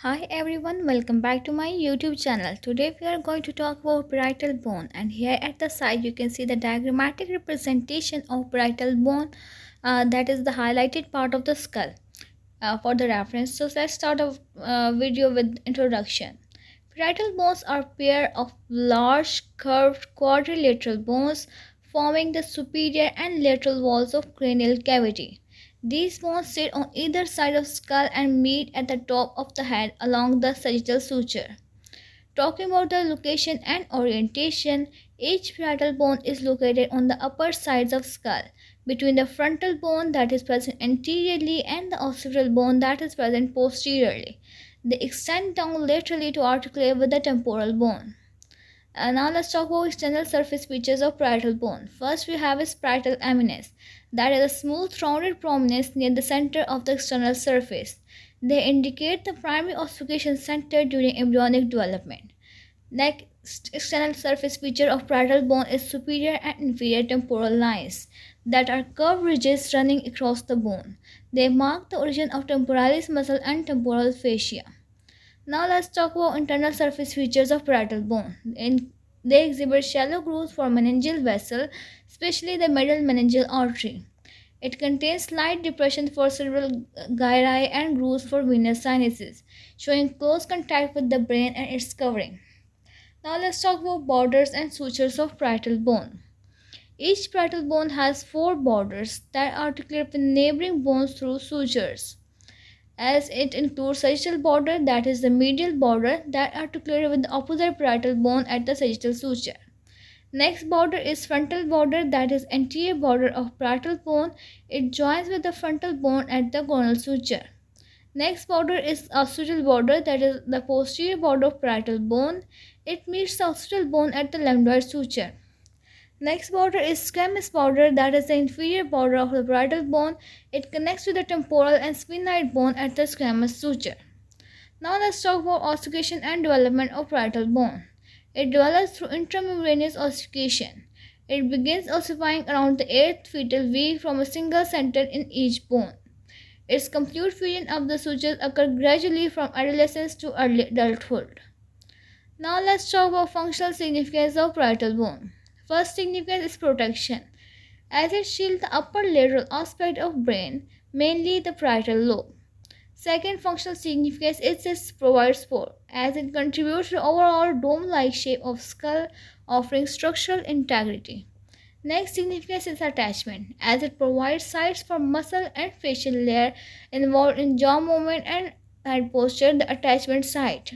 Hi everyone, welcome back to my YouTube channel. Today we are going to talk about parietal bone, and here at the side you can see the diagrammatic representation of parietal bone, that is the highlighted part of the skull, for the reference. So let's start a video with introduction. Parietal bones are a pair of large curved quadrilateral bones forming the superior and lateral walls of cranial cavity. These bones sit on either side of skull and meet at the top of the head along the sagittal suture. Talking about the location and orientation, each parietal bone is located on the upper sides of skull, between the frontal bone that is present anteriorly and the occipital bone that is present posteriorly. They extend down laterally to articulate with the temporal bone. Now let's talk about external surface features of parietal bone. First we have is parietal eminence, that is a smooth rounded prominence near the center of the external surface. They indicate the primary ossification center during embryonic development. Next external surface feature of parietal bone is superior and inferior temporal lines that are curved ridges running across the bone. They mark the origin of temporalis muscle and temporal fascia. Now let's talk about internal surface features of parietal bone. They exhibit shallow grooves for meningeal vessel, especially the middle meningeal artery. It contains slight depressions for cerebral gyri and grooves for venous sinuses, showing close contact with the brain and its covering. Now let's talk about borders and sutures of parietal bone. Each parietal bone has four borders that articulate with neighboring bones through sutures, as it includes sagittal border, that is the medial border that articulates with the opposite parietal bone at the sagittal suture. Next border is frontal border, that is anterior border of parietal bone. It joins with the frontal bone at the coronal suture. Next border is occipital border, that is the posterior border of parietal bone. It meets the occipital bone at the lambdoid suture. Next border is squamous border, that is the inferior border of the parietal bone. It connects with the temporal and sphenoid bone at the squamous suture. Now let's talk about ossification and development of parietal bone. It develops through intramembranous ossification. It begins ossifying around the 8th fetal week from a single center in each bone. Its complete fusion of the sutures occurs gradually from adolescence to early adulthood. Now let's talk about functional significance of parietal bone. First significance is protection, as it shields the upper lateral aspect of brain, mainly the parietal lobe. Second functional significance is it provides support, as it contributes to the overall dome-like shape of skull, offering structural integrity. Next significance is attachment, as it provides sites for muscle and facial layer involved in jaw movement and head posture, the attachment site.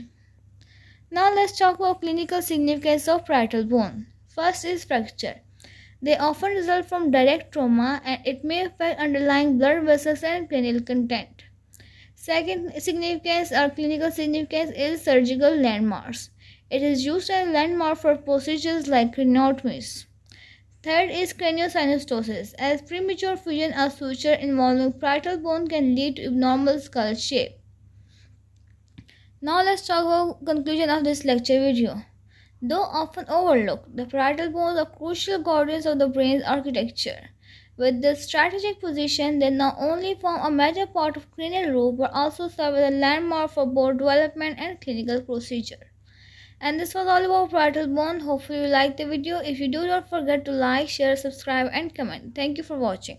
Now let's talk about clinical significance of parietal bone. First is fracture. They often result from direct trauma and it may affect underlying blood vessels and cranial content. Second significance or clinical significance is surgical landmarks. It is used as a landmark for procedures like craniotomies. Third is craniosynostosis, as premature fusion of suture involving parietal bone can lead to abnormal skull shape. Now let's talk about conclusion of this lecture video. Though often overlooked, the parietal bones are crucial guardians of the brain's architecture. With this strategic position, they not only form a major part of cranial roof but also serve as a landmark for both development and clinical procedure. And this was all about parietal bone. Hopefully you liked the video. If you do, don't forget to like, share, subscribe and comment. Thank you for watching.